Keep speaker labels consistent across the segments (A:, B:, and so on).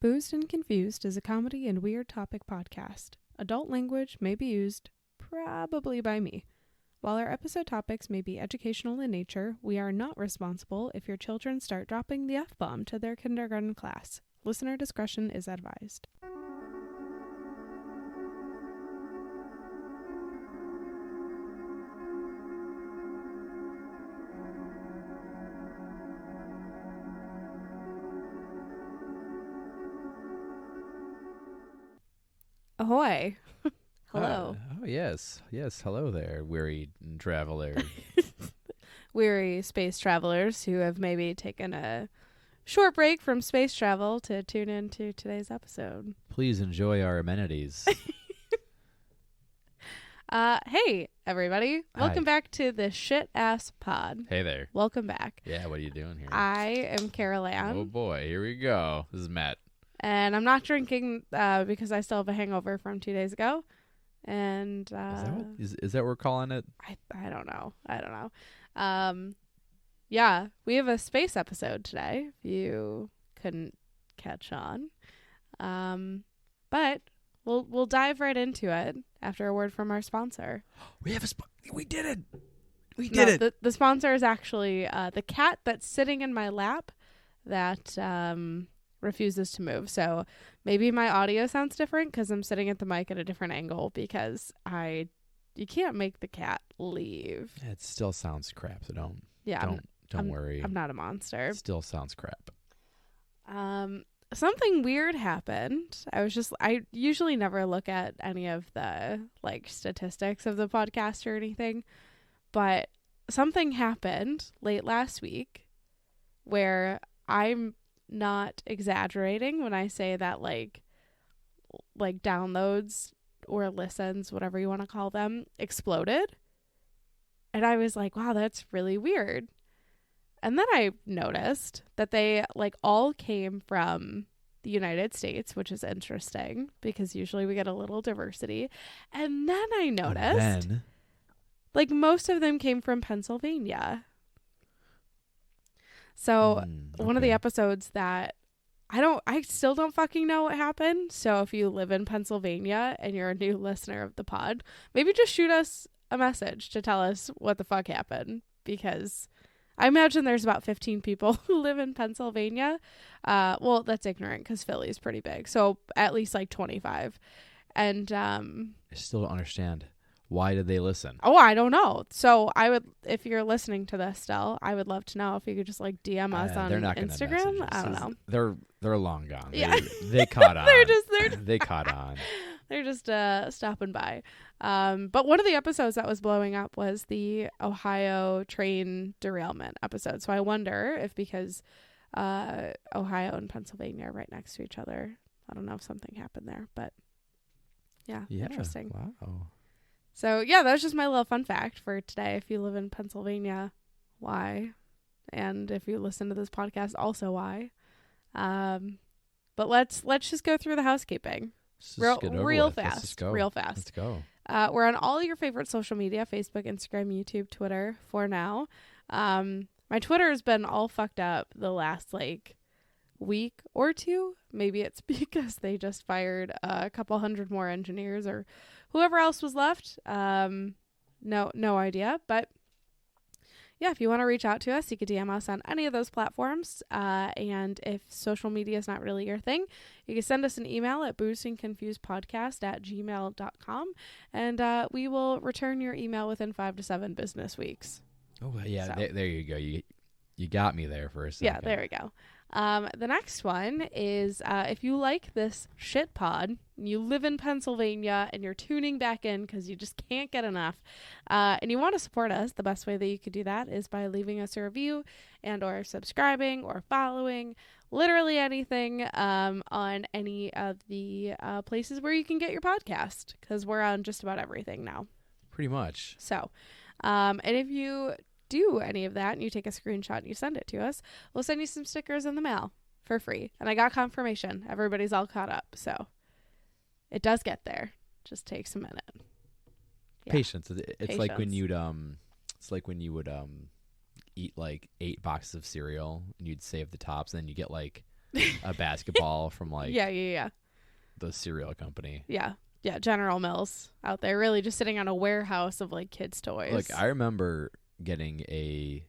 A: Boozed and Confused is a comedy and weird topic podcast. Adult language may be used, probably by me. While our episode topics may be educational in nature, we are not responsible if your children start dropping the F-bomb to their kindergarten class. Listener discretion is advised. Ahoy. Hello.
B: Oh, yes. Yes, hello there, weary traveler.
A: Weary space travelers who have maybe taken a short break from space travel to tune into today's episode.
B: Please enjoy our amenities.
A: Hey, everybody. Welcome back to the Shit-Ass Pod.
B: Hey there.
A: Welcome back.
B: Yeah, what are you doing here?
A: I am Carolanne.
B: Oh, boy. Here we go. This is Matt.
A: And I'm not drinking because I still have a hangover from 2 days ago. And
B: is that what we're calling it?
A: I don't know. Yeah, we have a space episode today, if you couldn't catch on. But we'll dive right into it after a word from our sponsor.
B: We have we did it. We did it.
A: The sponsor is actually the cat that's sitting in my lap that refuses to move. So maybe my audio sounds different because I'm sitting at the mic at a different angle because you can't make the cat leave.
B: Yeah, it still sounds crap, so don't worry.
A: I'm not a monster.
B: It still sounds crap.
A: Something weird happened. I usually never look at any of the statistics of the podcast or anything, but something happened late last week where I'm not exaggerating when I say that like downloads or listens, whatever you want to call them, exploded. And I was like, wow, that's really weird. And then I noticed that they all came from the United States, which is interesting because usually we get a little diversity. And then I noticed most of them came from Pennsylvania. So one of the episodes that I still don't fucking know what happened. So if you live in Pennsylvania and you're a new listener of the pod, maybe just shoot us a message to tell us what the fuck happened, because I imagine there's about 15 people who live in Pennsylvania. Well, that's ignorant because Philly's pretty big. So at least 25. And
B: I still don't understand. Why did they listen?
A: Oh, I don't know. So I would, if you're listening to this still, I would love to know if you could just DM us on Instagram. I don't know.
B: They're long gone.
A: Yeah.
B: They caught on. They caught on.
A: They're just stopping by. But one of the episodes that was blowing up was the Ohio train derailment episode. So I wonder if because Ohio and Pennsylvania are right next to each other, I don't know if something happened there. But yeah. Interesting.
B: Wow.
A: So, yeah, that was just my little fun fact for today. If you live in Pennsylvania, why? And if you listen to this podcast, also why? But let's just go through the housekeeping. Real fast.
B: Let's go.
A: We're on all your favorite social media, Facebook, Instagram, YouTube, Twitter for now. My Twitter has been all fucked up the last week or two. Maybe it's because they just fired a couple hundred more engineers or whoever else was left. No idea. But yeah, if you want to reach out to us, you could DM us on any of those platforms. And if social media is not really your thing, you can send us an email at boozedandconfusedpodcast@gmail.com, and we will return your email within 5 to 7 business weeks.
B: Oh, yeah. So. There you go. You got me there for a second.
A: Yeah, there we go. The next one is if you like this shit pod, you live in Pennsylvania and you're tuning back in because you just can't get enough, and you want to support us, the best way that you could do that is by leaving us a review and or subscribing or following, literally anything on any of the places where you can get your podcast, because we're on just about everything now.
B: Pretty much.
A: So, and if you do any of that and you take a screenshot and you send it to us, we'll send you some stickers in the mail for free. And I got confirmation. Everybody's all caught up. So it does get there. Just takes a minute.
B: Yeah. Patience. It's like when you would eat 8 boxes of cereal and you'd save the tops, and then you get a basketball from like
A: Yeah.
B: the cereal company.
A: Yeah. General Mills out there, really just sitting on a warehouse of like kids' toys.
B: Look, I remember getting a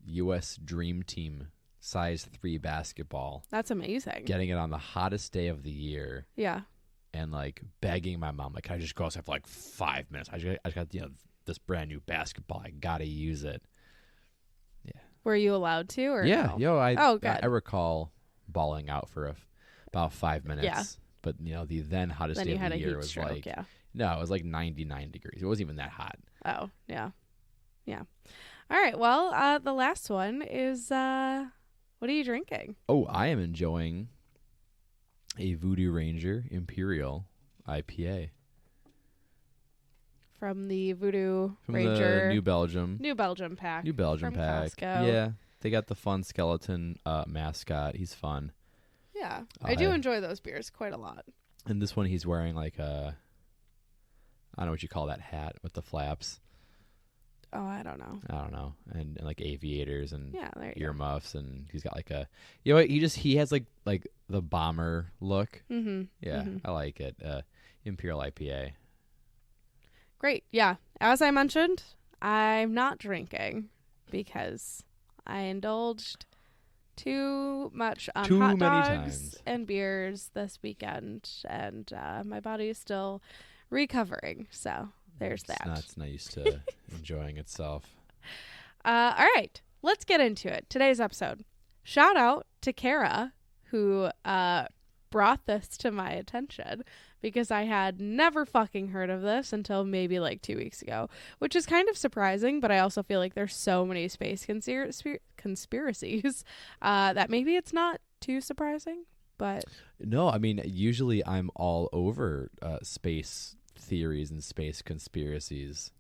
B: U.S. Dream Team size 3 basketball.
A: That's amazing.
B: Getting it on the hottest day of the year.
A: Yeah.
B: And like begging my mom, like, can I just go outside for like 5 minutes? I just got this brand new basketball. I gotta use it. Yeah.
A: Were you allowed to? Or
B: yeah.
A: no? Good.
B: I recall balling out for about 5 minutes.
A: Yeah.
B: But the then hottest day of the year was like, no, it was like 99 degrees. It wasn't even that hot.
A: Oh, yeah. All right. Well, the last one is, what are you drinking?
B: Oh, I am enjoying a Voodoo Ranger Imperial IPA.
A: From the Voodoo
B: From
A: Ranger.
B: the New Belgium
A: pack.
B: New Belgium
A: from
B: pack.
A: Costco.
B: Yeah. They got the fun skeleton mascot. He's fun.
A: Yeah. I do enjoy those beers quite a lot.
B: And this one he's wearing like a, I don't know what you call that hat with the flaps.
A: Oh, I don't know.
B: And like aviators and earmuffs, and he's got like a, he has like the bomber look.
A: Mm-hmm.
B: Yeah, I like it. Imperial IPA.
A: Great. Yeah. As I mentioned, I'm not drinking because I indulged too much on
B: Too
A: hot
B: many
A: dogs
B: times.
A: and beers this weekend, and my body is still recovering. So there's that.
B: It's not used to enjoying itself.
A: All right, let's get into it. Today's episode. Shout out to Kara, who brought this to my attention because I had never fucking heard of this until maybe like 2 weeks ago, which is kind of surprising, but I also feel like there's so many space conspiracies that maybe it's not too surprising, but...
B: No, I mean, usually I'm all over space theories and space conspiracies.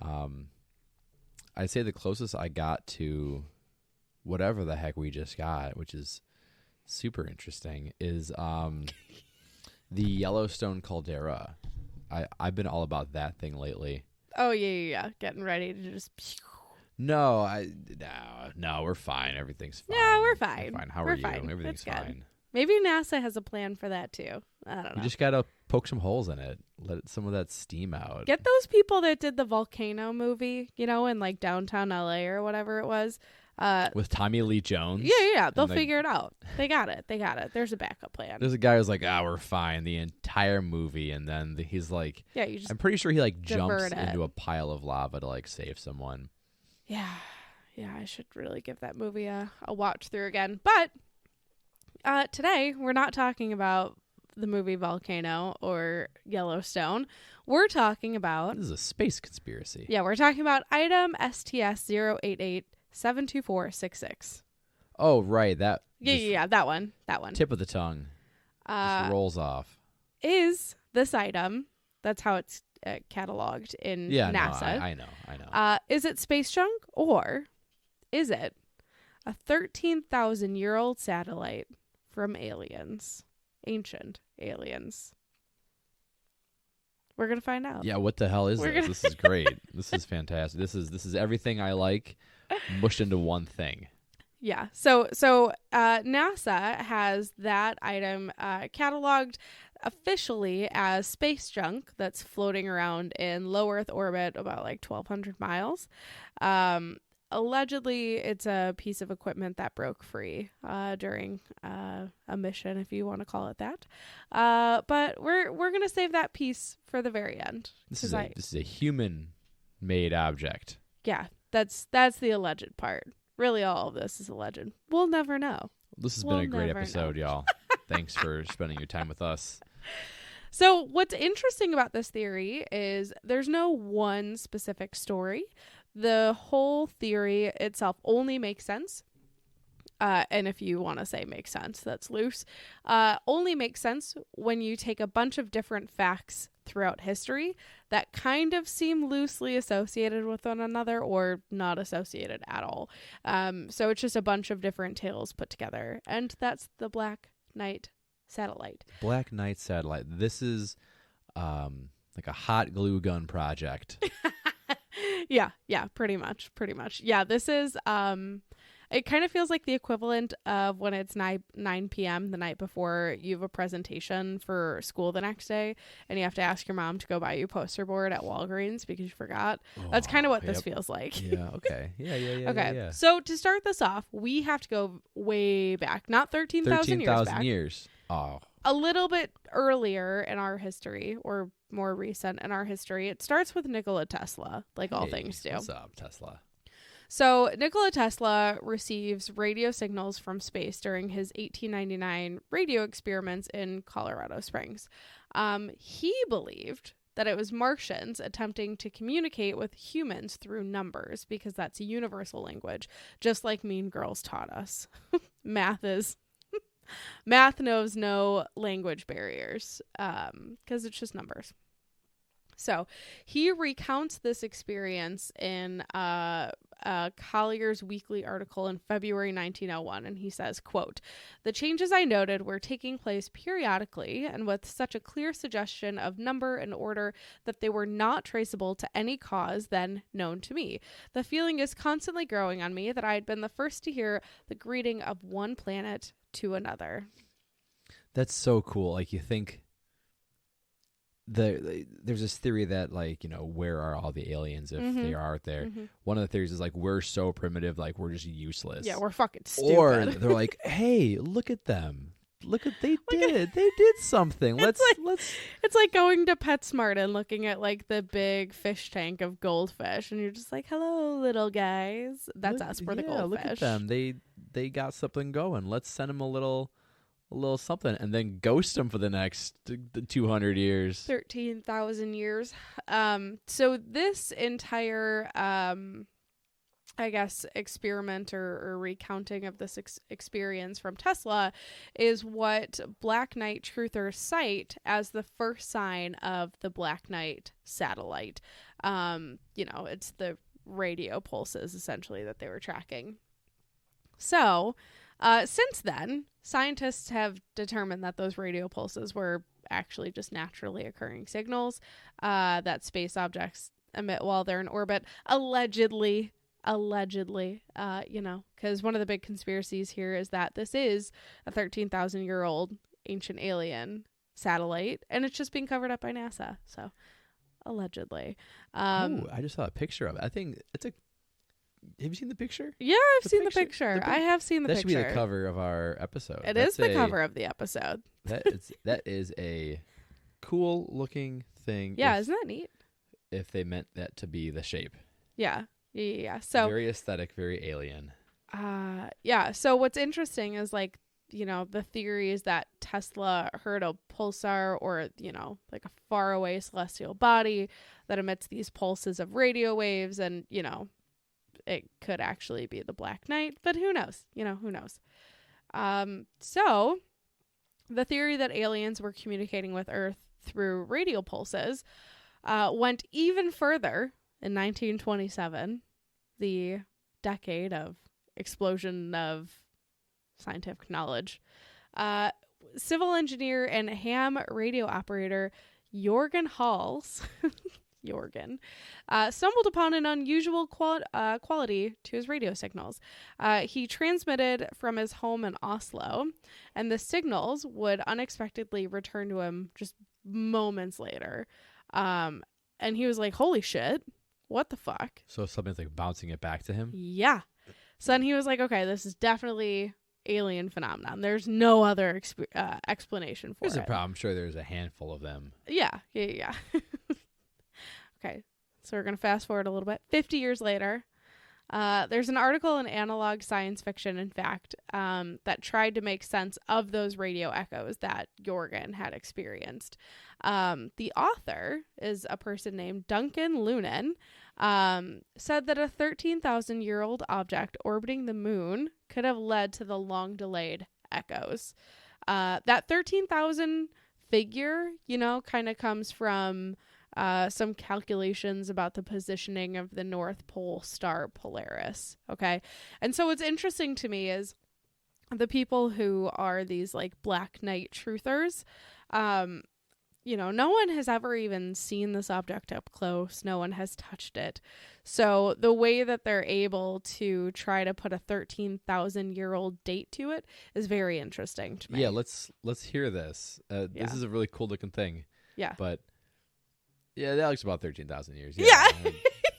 B: I'd say the closest I got to whatever the heck we just got, which is super interesting, is the Yellowstone caldera. I've been all about that thing lately.
A: Oh, yeah. Getting ready to just...
B: No, we're fine. Everything's fine.
A: Yeah, we're fine.
B: How are you? Everything's
A: That's
B: fine.
A: good. Maybe NASA has a plan for that, too. I don't know.
B: You just got to poke some holes in it. Let some of that steam out.
A: Get those people that did the volcano movie, in like downtown LA or whatever it was.
B: With Tommy Lee Jones?
A: Yeah. They'll figure it out. They got it. There's a backup plan.
B: There's a guy who's like, we're fine the entire movie. And then he's like, I'm pretty sure he like jumps into a pile of lava to like save someone.
A: Yeah, I should really give that movie a watch through again. But today, we're not talking about the movie Volcano or Yellowstone. We're talking about...
B: This is a space conspiracy.
A: Yeah, we're talking about item STS 088-72466.
B: Oh, right. That.
A: Yeah, that one.
B: Tip of the tongue. Just rolls off.
A: Is this item, that's how it's cataloged in NASA.
B: No, I know.
A: Is it space junk, or is it a 13,000-year-old satellite from aliens? Ancient aliens. We're going to find out.
B: Yeah, what the hell is this? This is great. This is fantastic. This is everything I like mushed into one thing.
A: Yeah. So NASA has that item cataloged officially as space junk that's floating around in low Earth orbit about like 1,200 miles. Allegedly, it's a piece of equipment that broke free during a mission, if you want to call it that. But we're gonna save that piece for the very end.
B: This is a human-made object.
A: Yeah, that's the alleged part. Really, all of this is alleged. We'll never know.
B: This has been a great episode, y'all. Thanks for spending your time with us.
A: So what's interesting about this theory is there's no one specific story. The whole theory itself only makes sense. And if you want to say makes sense, that's loose. Only makes sense when you take a bunch of different facts throughout history that kind of seem loosely associated with one another or not associated at all. So it's just a bunch of different tales put together. And that's the Black Knight satellite.
B: Black Knight satellite. This is like a hot glue gun project.
A: Yeah, pretty much. Yeah, this is It kind of feels like the equivalent of when it's 9 p.m. the night before you have a presentation for school the next day and you have to ask your mom to go buy you a poster board at Walgreens because you forgot. That's kind of what this feels like.
B: Yeah, okay. Yeah.
A: Okay,
B: Yeah.
A: so to start this off, we have to go way back. Not 13,000 years back.
B: 13,000 years. Oh.
A: A little bit earlier in our history, or more recent in our history. It starts with Nikola Tesla, like all things do.
B: What's up, Tesla?
A: So Nikola Tesla receives radio signals from space during his 1899 radio experiments in Colorado Springs. He believed that it was Martians attempting to communicate with humans through numbers because that's a universal language, just like Mean Girls taught us. Math knows no language barriers because it's just numbers. So he recounts this experience in Collier's Weekly article in February 1901, and he says, quote, "The changes I noted were taking place periodically and with such a clear suggestion of number and order that they were not traceable to any cause then known to me. The feeling is constantly growing on me that I had been the first to hear the greeting of one planet to another."
B: That's so cool. Like, you think there's this theory that, like, you know, where are all the aliens if they are out there? One of the theories is like, we're so primitive, like we're just useless.
A: Yeah, we're fucking stupid.
B: Or they're like, hey, look at them. They did something. Let's
A: It's like going to PetSmart and looking at like the big fish tank of goldfish, and you're just like, hello, little guys. That's us for the goldfish.
B: Look at them. They got something going. Let's send them a little something, and then ghost them for the next 200 years.
A: 13,000 years. So this entire, I guess, experiment or recounting of this experience from Tesla is what Black Knight truthers cite as the first sign of the Black Knight satellite. You know, it's the radio pulses essentially that they were tracking. So, since then, scientists have determined that those radio pulses were actually just naturally occurring signals that space objects emit while they're in orbit. Allegedly, you know, because one of the big conspiracies here is that this is a 13,000-year-old ancient alien satellite, and it's just being covered up by NASA. So, allegedly.
B: I just saw a picture of it. I think it's a... Have you seen the picture?
A: Yeah, I've seen the picture. I have seen the picture.
B: That should be the cover of our episode.
A: It is the cover of the episode.
B: That is a cool looking thing.
A: Yeah, isn't that neat?
B: If they meant that to be the shape.
A: Yeah. So
B: very aesthetic, very alien.
A: Yeah. So what's interesting is, like, you know, the theory is that Tesla heard a pulsar, or, you know, like a faraway celestial body that emits these pulses of radio waves, and, you know, it could actually be the Black Knight, but who knows? You know, who knows? So the theory that aliens were communicating with Earth through radio pulses went even further in 1927, the decade of explosion of scientific knowledge. Civil engineer and ham radio operator Jorgen Hals stumbled upon an unusual quality to his radio signals. He transmitted from his home in Oslo, and the signals would unexpectedly return to him just moments later. And he was like, holy shit, what the fuck?
B: So something's like bouncing it back to him?
A: Yeah. So then he was like, okay, this is definitely alien phenomenon. There's no other explanation for it.
B: I'm sure there's a handful of them.
A: Yeah. Okay, so we're going to fast forward a little bit. 50 years later, there's an article in Analog Science Fiction, in fact, that tried to make sense of those radio echoes that Jorgen had experienced. The author is a person named Duncan Lunan, said that a 13,000-year-old object orbiting the moon could have led to the long-delayed echoes. That 13,000 figure, you know, kind of comes from some calculations about the positioning of the North Pole star Polaris. Okay. And so what's interesting to me is the people who are these like Black Knight truthers, no one has ever even seen this object up close. No one has touched it. So the way that they're able to try to put a 13,000-year-old date to it is very interesting to me.
B: Yeah, let's hear this. This is a really cool looking thing.
A: Yeah.
B: But yeah, that looks about 13,000 years.
A: Yeah.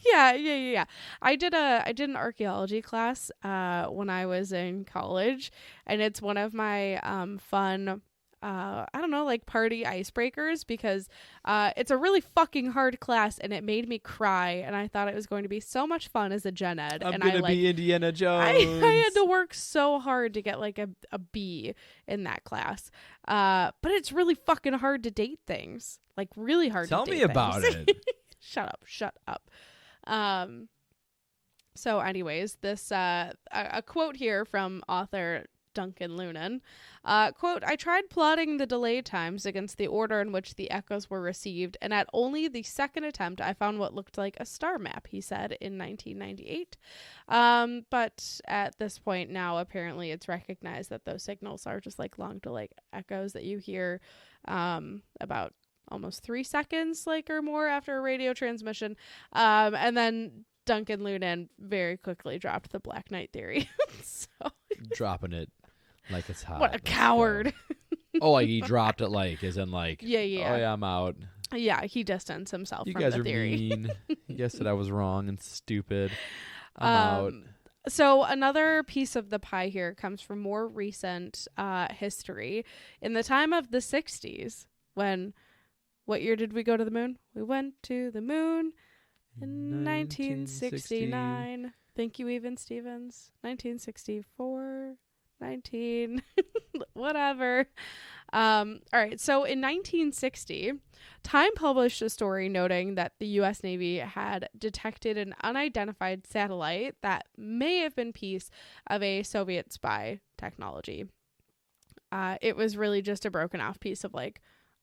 A: Yeah. I did an archaeology class when I was in college, and it's one of my fun party icebreakers, because it's a really fucking hard class, and it made me cry, and I thought it was going to be so much fun as a gen ed.
B: I'm gonna be Indiana Jones.
A: I had to work so hard to get like a B in that class. But it's really fucking hard to date things. Like really hard
B: Tell
A: to date
B: me about
A: things.
B: it.
A: Shut up. So anyways, this a quote here from author Duncan Lunan. Quote, I tried plotting the delay times against the order in which the echoes were received, and at only the second attempt I found what looked like a star map, he said in 1998. But at this point now, apparently it's recognized that those signals are just like long delay echoes that you hear about almost 3 seconds or more after a radio transmission. And then Duncan Lunan very quickly dropped the Black Knight theory. So
B: dropping it like it's hot.
A: What a coward.
B: Oh, like he dropped it yeah. Oh yeah, I'm out.
A: Yeah, he distanced himself
B: you
A: from
B: guys
A: the
B: are
A: theory.
B: Mean. You guys said I was wrong and stupid. I'm out.
A: So another piece of the pie here comes from more recent history. In the time of the 60s, what year did we go to the moon? We went to the moon in 1969. Thank you, Even Stevens. 1964, whatever. All right. So in 1960, Time published a story noting that the U.S. Navy had detected an unidentified satellite that may have been piece of a Soviet spy technology. It was really just a broken off piece of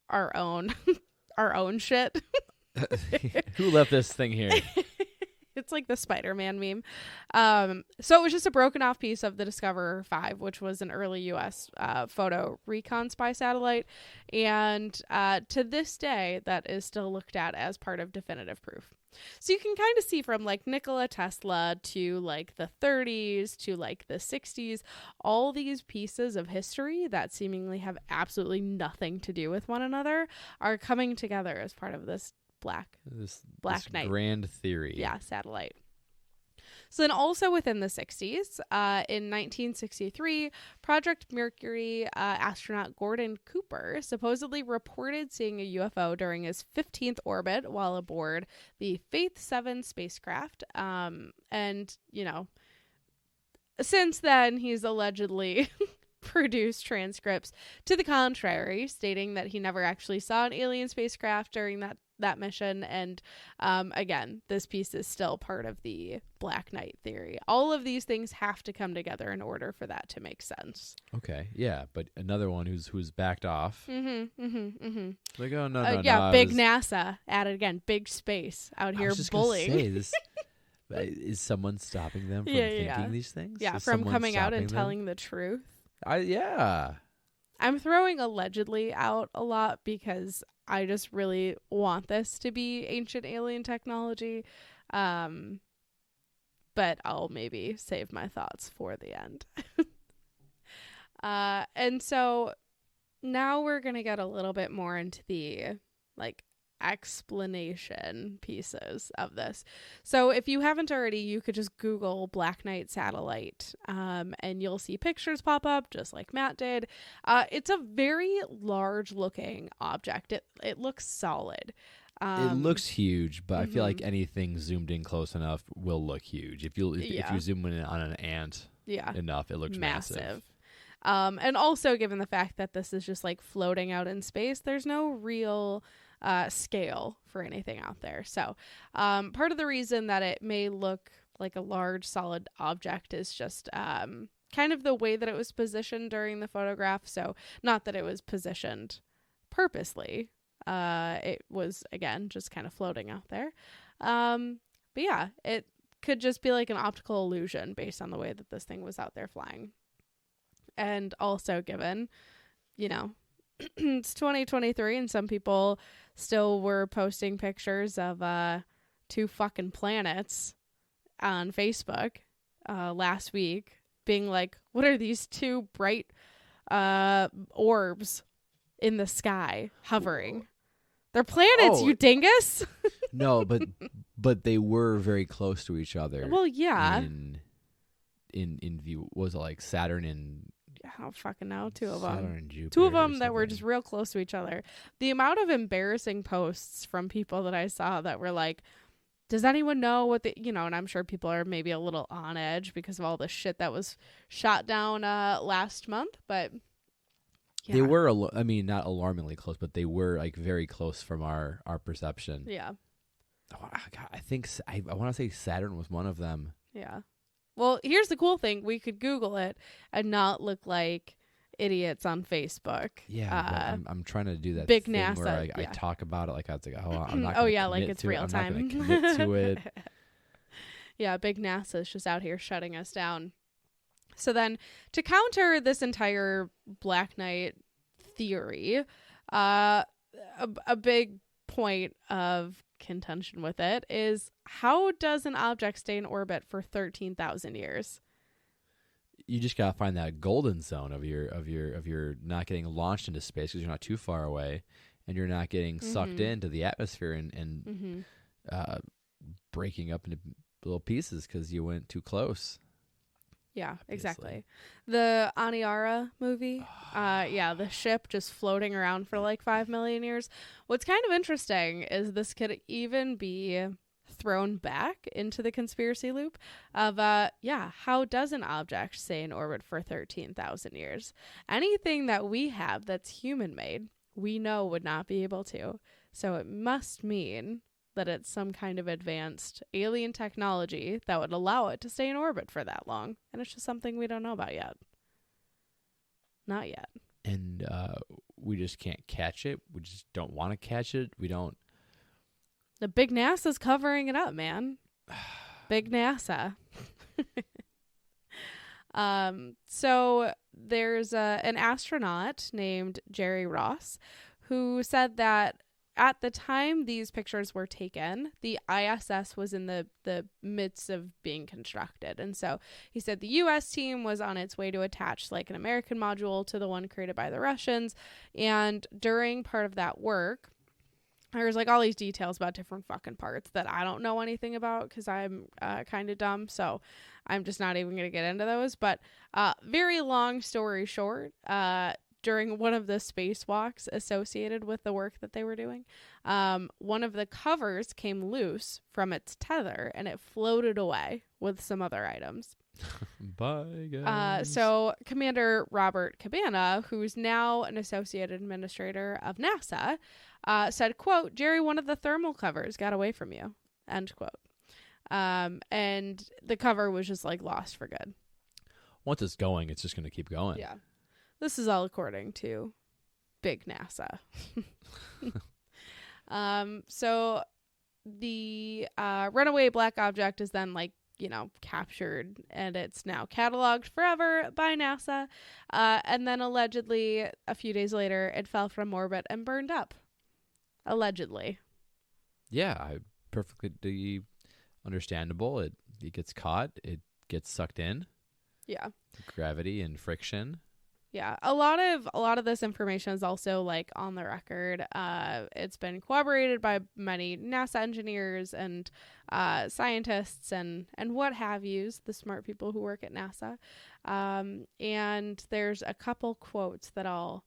A: our own shit.
B: Who left this thing here?
A: It's like the Spider-Man meme. So it was just a broken off piece of the Discoverer 5, which was an early U.S. Photo recon spy satellite. And to this day, that is still looked at as part of definitive proof. So you can kind of see from Nikola Tesla to the 30s to the 60s, all these pieces of history that seemingly have absolutely nothing to do with one another are coming together as part of this Black Knight
B: grand theory.
A: Yeah, satellite. So then also within the 60s, in 1963, Project Mercury astronaut Gordon Cooper supposedly reported seeing a UFO during his 15th orbit while aboard the Faith 7 spacecraft. And, since then, he's allegedly produced transcripts to the contrary, stating that he never actually saw an alien spacecraft during that mission. And again, this piece is still part of the Black Knight theory. All of these things have to come together in order for that to make sense.
B: Okay, yeah, but another one who's backed off.
A: Oh no,
B: no,
A: big NASA at it again. Big space out here bullying.
B: Say, this, is someone stopping them from thinking these things?
A: Yeah,
B: is
A: from coming out and
B: them?
A: telling the truth.
B: I'm
A: throwing allegedly out a lot because I just really want this to be ancient alien technology. But I'll maybe save my thoughts for the end. And so now we're going to get a little bit more into the explanation pieces of this. So if you haven't already, you could just Google Black Knight satellite, and you'll see pictures pop up just like Matt did. It's a very large looking object. It looks solid.
B: It looks huge, but I feel like anything zoomed in close enough will look huge. If you zoom in on an ant enough, it looks massive. And also given the fact that this is just floating out in space, there's no real scale for anything out there. So part of the reason that it may look like a large solid object is just kind of the way that it was positioned during the photograph. So not that it was positioned purposely. It was, again, just kind of floating out there. But yeah, it could just be an optical illusion based on the way that this thing was out there flying. And also given,
A: it's 2023 and some people still were posting pictures of 2 fucking planets on Facebook last week, being like, what are these 2 bright orbs in the sky hovering? They're planets, you dingus.
B: No, but they were very close to each other.
A: Well, yeah.
B: In view, was it like Saturn and
A: I don't fucking know. 2 of them.
B: Saturn and Jupiter,
A: 2 of them that were just real close to each other. The amount of embarrassing posts from people that I saw that were like, does anyone know what the, and I'm sure people are maybe a little on edge because of all the shit that was shot down last month, but yeah.
B: They were, not alarmingly close, but they were like very close from our perception.
A: Yeah.
B: Oh, God, I think I want to say Saturn was one of them.
A: Yeah. Well, here's the cool thing. We could Google it and not look like idiots on Facebook.
B: Yeah, I'm trying to do that
A: big
B: thing
A: NASA,
B: where I
A: yeah.
B: talk about it like I was like, I'm not
A: oh,
B: gonna
A: yeah, like
B: commit
A: it's
B: to
A: real
B: it.
A: time.
B: I'm not going to commit to it.
A: Yeah, big NASA's just out here shutting us down. So then to counter this entire Black Knight theory, a big point of contention with it is, how does an object stay in orbit for 13,000 years?
B: You just gotta find that golden zone of your not getting launched into space because you're not too far away, and you're not getting sucked into the atmosphere and breaking up into little pieces because you went too close.
A: Yeah,
B: obviously.
A: exactly. The Aniara movie, the ship just floating around for like 5 million years. What's kind of interesting is this could even be thrown back into the conspiracy loop of, how does an object stay in orbit for 13,000 years? Anything that we have that's human-made, we know would not be able to. So it must mean that it's some kind of advanced alien technology that would allow it to stay in orbit for that long. And it's just something we don't know about yet. Not yet.
B: And we just can't catch it. We just don't want to catch it. We don't.
A: The big NASA's covering it up, man. Big NASA. So there's an astronaut named Jerry Ross who said that at the time these pictures were taken, the ISS was in the midst of being constructed. And so he said the U.S. team was on its way to attach like an American module to the one created by the Russians. And during part of that work, there's like all these details about different fucking parts that I don't know anything about because I'm kind of dumb. So I'm just not even going to get into those. But very long story short, during one of the spacewalks associated with the work that they were doing, one of the covers came loose from its tether and it floated away with some other items.
B: Bye, guys.
A: So Commander Robert Cabana, who's now an associate administrator of NASA, said, quote, "Jerry, one of the thermal covers got away from you," end quote. And the cover was just like lost for good.
B: Once it's going, it's just going to keep going.
A: Yeah. This is all according to Big NASA. So the runaway black object is then captured, and it's now cataloged forever by NASA. And then allegedly a few days later, it fell from orbit and burned up. Allegedly.
B: Yeah, perfectly understandable. It gets caught. It gets sucked in.
A: Yeah.
B: Gravity and friction.
A: Yeah, a lot of this information is also on the record. It's been corroborated by many NASA engineers and scientists and what have yous, the smart people who work at NASA. And there's a couple quotes that I'll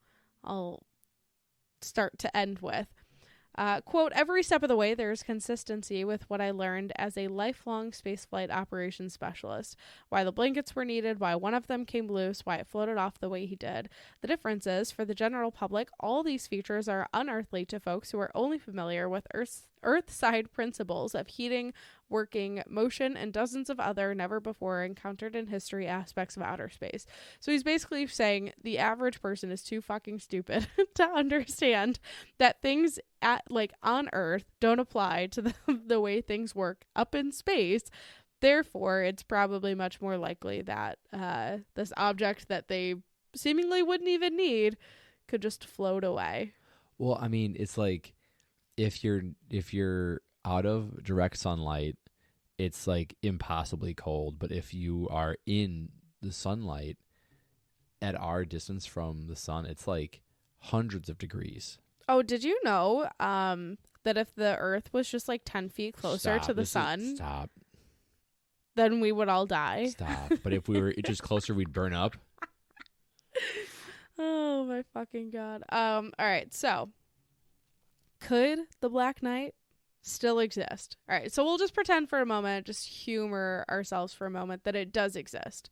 A: start to end with. Quote, "Every step of the way, there's consistency with what I learned as a lifelong spaceflight operations specialist. Why the blankets were needed, why one of them came loose, why it floated off the way he did. The difference is, for the general public, all these features are unearthly to folks who are only familiar with Earth-side principles of heating, working, motion, and dozens of other never-before-encountered-in-history aspects of outer space." So he's basically saying the average person is too fucking stupid to understand that things on Earth don't apply to the way things work up in space. Therefore, it's probably much more likely that this object that they seemingly wouldn't even need could just float away.
B: Well, I mean, it's like if you're out of direct sunlight, it's like impossibly cold. But if you are in the sunlight at our distance from the sun, it's like hundreds of degrees.
A: Oh, did you know that if the Earth was just like 10 feet closer to the sun,
B: stop.
A: Then we would all die?
B: Stop. But if we were just closer, we'd burn up.
A: Oh my fucking God. All right. So could the Black Knight still exist? All right. So we'll just pretend for a moment, just humor ourselves for a moment that it does exist.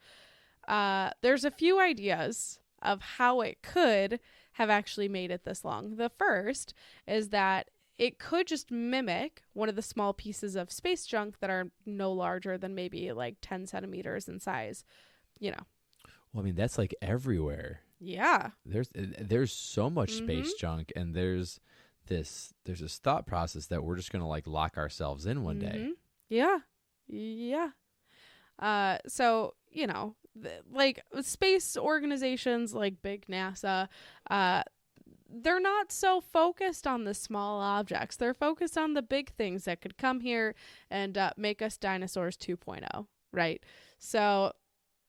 A: There's a few ideas of how it could have actually made it this long. The first is that it could just mimic one of the small pieces of space junk that are no larger than maybe like 10 centimeters in size, you know.
B: Well, I mean, that's like everywhere.
A: Yeah.
B: There's so much space junk, and there's this thought process that we're just going to like lock ourselves in one day.
A: Yeah. So, you know, like space organizations like big NASA, they're not so focused on the small objects. They're focused on the big things that could come here and make us dinosaurs 2.0, right? So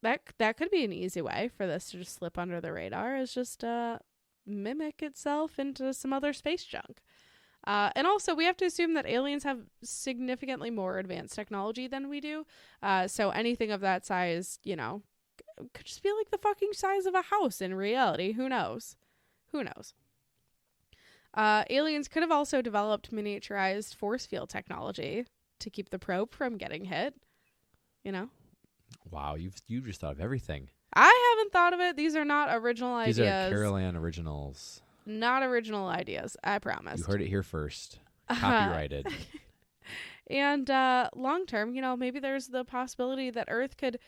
A: that could be an easy way for this to just slip under the radar, is just mimic itself into some other space junk. And also, we have to assume that aliens have significantly more advanced technology than we do. So anything of that size, you know, could just be like the fucking size of a house in reality. Who knows? Aliens could have also developed miniaturized force field technology to keep the probe from getting hit. You know?
B: Wow, you just thought of everything.
A: I haven't thought of it. These are not original ideas.
B: These are Carolanne originals.
A: Not original ideas, I promise.
B: You heard it here first. Copyrighted.
A: And long term, you know, maybe there's the possibility that Earth could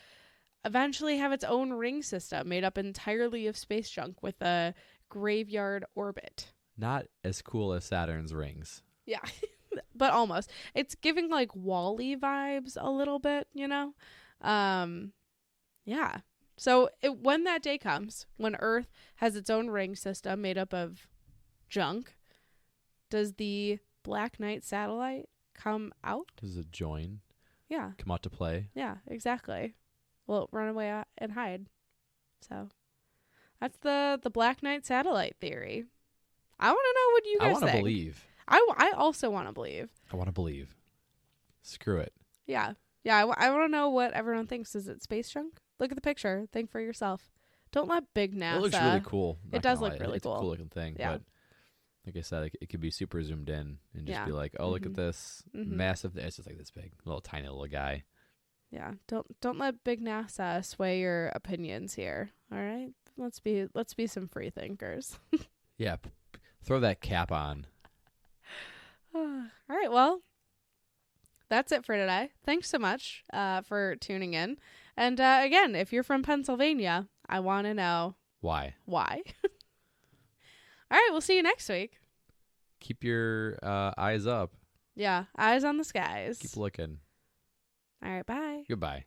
A: eventually have its own ring system made up entirely of space junk with a graveyard orbit.
B: Not as cool as Saturn's rings.
A: Yeah, but almost. It's giving like Wall-E vibes a little bit, you know? Yeah. So when that day comes, when Earth has its own ring system made up of junk, does the Black Knight satellite come out?
B: Does it join?
A: Yeah.
B: Come out to play?
A: Yeah, exactly. Well, run away and hide. So that's the Black Knight satellite theory. I want to know what you guys think.
B: I want to believe.
A: I also want to believe.
B: I want to believe. Screw it.
A: Yeah. Yeah, I want to know what everyone thinks. Is it space junk? Look at the picture. Think for yourself. Don't let big NASA.
B: It looks really cool.
A: It does look really
B: It's
A: cool.
B: a cool looking thing.
A: Yeah.
B: But like I said, it could be super zoomed in and just be like, oh, look at this massive. It's just like this big, tiny little guy.
A: Yeah. Don't let big NASA sway your opinions here. All right. Let's be some free thinkers.
B: Yeah. Throw that cap on.
A: All right. Well, that's it for today. Thanks so much for tuning in. And again, if you're from Pennsylvania, I want to know
B: why.
A: All right. We'll see you next week.
B: Keep your eyes up.
A: Yeah. Eyes on the skies.
B: Keep looking.
A: All right. Bye.
B: Goodbye.